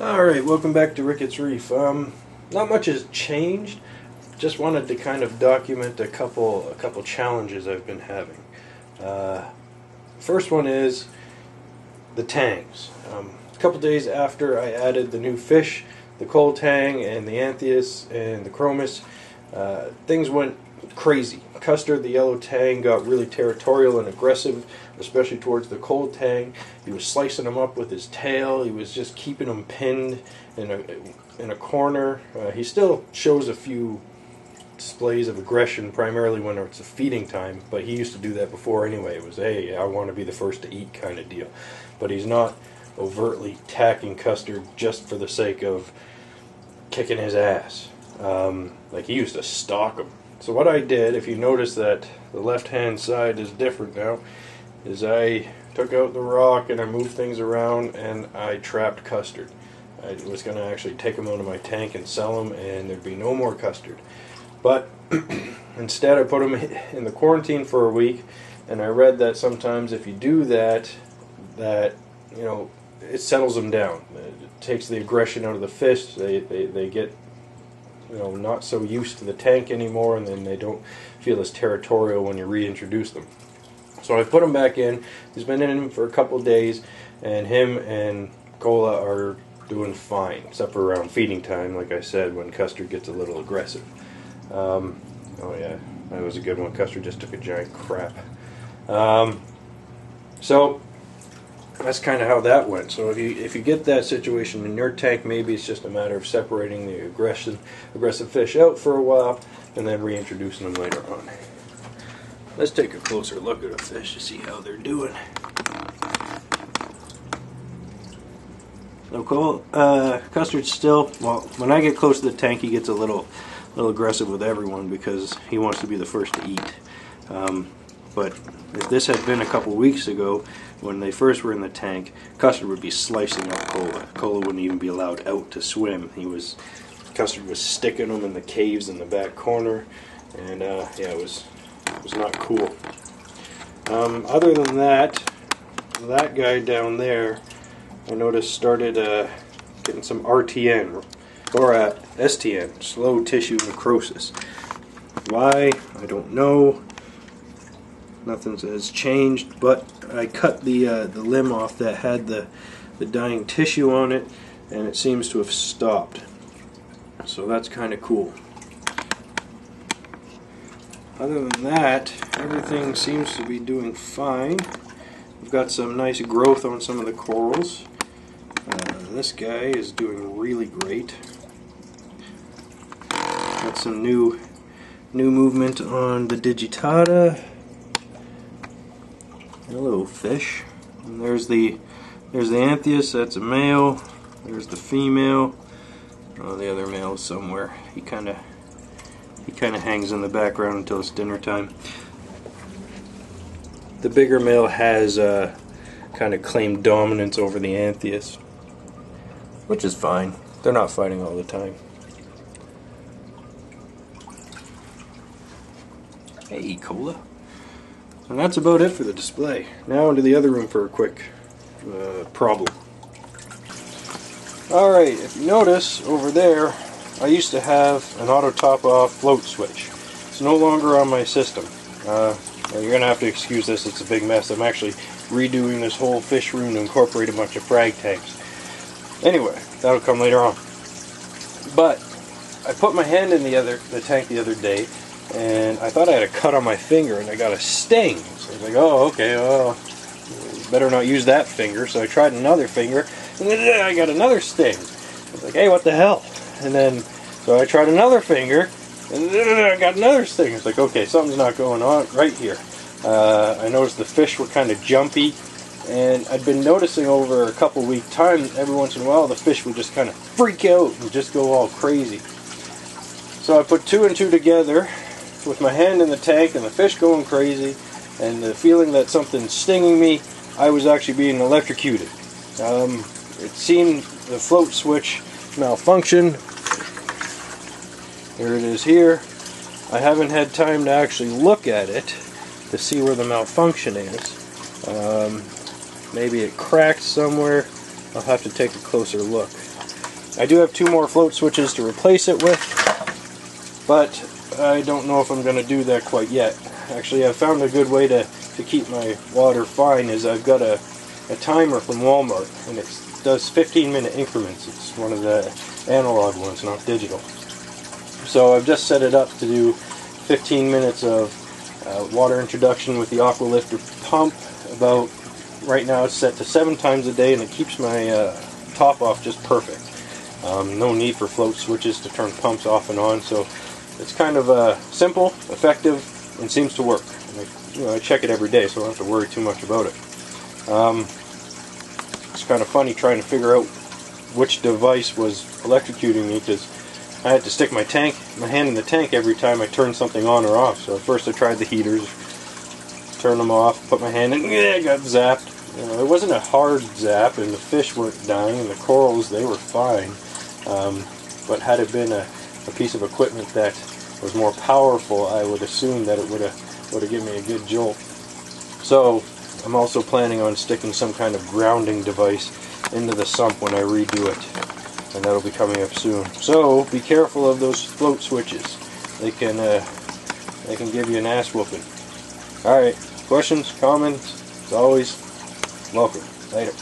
Alright, welcome back to Rickets Reef. Not much has changed. Just wanted to kind of document a couple challenges I've been having. First one is the tangs. A couple days after I added the new fish, the cold tang and the anthias and the chromis, things went crazy. Custard, the yellow tang, got really territorial and aggressive, especially towards the cold tang. He was slicing them up with his tail. He was just keeping them pinned in a corner. He still shows a few displays of aggression, primarily when it's a feeding time, but he used to do that before anyway. It was, hey, I want to be the first to eat kind of deal. But he's not overtly attacking Custard just for the sake of kicking his ass. Like he used to stalk him. So what I did, if you notice that the left-hand side is different now, is I took out the rock and I moved things around and I trapped Custard. I was going to actually take him out of my tank and sell him, and there'd be no more Custard. But instead I put him in the quarantine for a week, and I read that sometimes if you do that, it settles them down. It takes the aggression out of the fish. They get not so used to the tank anymore, and then they don't feel as territorial when you reintroduce them. So I put him back in. He's been in him for a couple days, and him and Cola are doing fine, except for around feeding time, like I said, when Custard gets a little aggressive. Oh yeah, that was a good one. Custard just took a giant crap. So that's kind of how that went. So if you get that situation in your tank, maybe it's just a matter of separating the aggressive fish out for a while and then reintroducing them later on. Let's take a closer look at the fish to see how they're doing. So Custard's still, well, when I get close to the tank, he gets a little aggressive with everyone because he wants to be the first to eat. But if this had been a couple weeks ago, when they first were in the tank, Custard would be slicing up Cola. Cola wouldn't even be allowed out to swim. Custard was sticking him in the caves in the back corner, and yeah, it was not cool. Other than that guy down there, I noticed started getting some RTN, or STN, slow tissue necrosis. Why? I don't know. Nothing has changed, but I cut the limb off that had the dying tissue on it, and it seems to have stopped. So that's kind of cool. Other than that, everything seems to be doing fine. We've got some nice growth on some of the corals. This guy is doing really great. Got some new movement on the digitata. Hello, fish. And there's the anthias. That's a male. There's the female. Oh, the other male is somewhere. He kind of hangs in the background until it's dinner time. The bigger male has kind of claimed dominance over the anthias, which is fine. They're not fighting all the time. Hey, Cola. And that's about it for the display. Now into the other room for a quick problem. Alright, if you notice over there, I used to have an auto top off float switch. It's no longer on my system. You're going to have to excuse this, it's a big mess. I'm actually redoing this whole fish room to incorporate a bunch of frag tanks. Anyway, that'll come later on. But I put my hand in the tank the other day, and I thought I had a cut on my finger, and I got a sting. So I was like, oh, okay, well, better not use that finger. So I tried another finger, and then I got another sting. I was like, hey, what the hell? And then, so I tried another finger, and then I got another sting. It's like, okay, something's not going on right here. I noticed the fish were kind of jumpy, and I'd been noticing over a couple week time, every once in a while, the fish would just kind of freak out and just go all crazy. So I put two and two together, with my hand in the tank and the fish going crazy, and the feeling that something's stinging me, I was actually being electrocuted. It seemed the float switch malfunction. Here it is here. I haven't had time to actually look at it to see where the malfunction is. Maybe it cracked somewhere. I'll have to take a closer look. I do have 2 more float switches to replace it with, but I don't know if I'm going to do that quite yet. Actually, I've found a good way to keep my water fine is I've got a timer from Walmart, and it does 15-minute increments. It's one of the analog ones, not digital. So I've just set it up to do 15 minutes of water introduction with the aqua lifter pump. About right now it's set to 7 times a day, and it keeps my top off just perfect. No need for float switches to turn pumps off and on, so it's kind of simple, effective, and seems to work. And I check it every day, so I don't have to worry too much about it. It's kind of funny trying to figure out which device was electrocuting me, because I had to stick my hand in the tank every time I turned something on or off. So at first I tried the heaters, turned them off, put my hand in, I got zapped. It wasn't a hard zap, and the fish weren't dying, and the corals, they were fine. But had it been a piece of equipment that was more powerful, I would assume that it would have given me a good jolt. So I'm also planning on sticking some kind of grounding device into the sump when I redo it, and that'll be coming up soon. So be careful of those float switches. They can give you an ass whooping. Alright, questions, comments, as always, welcome. Later.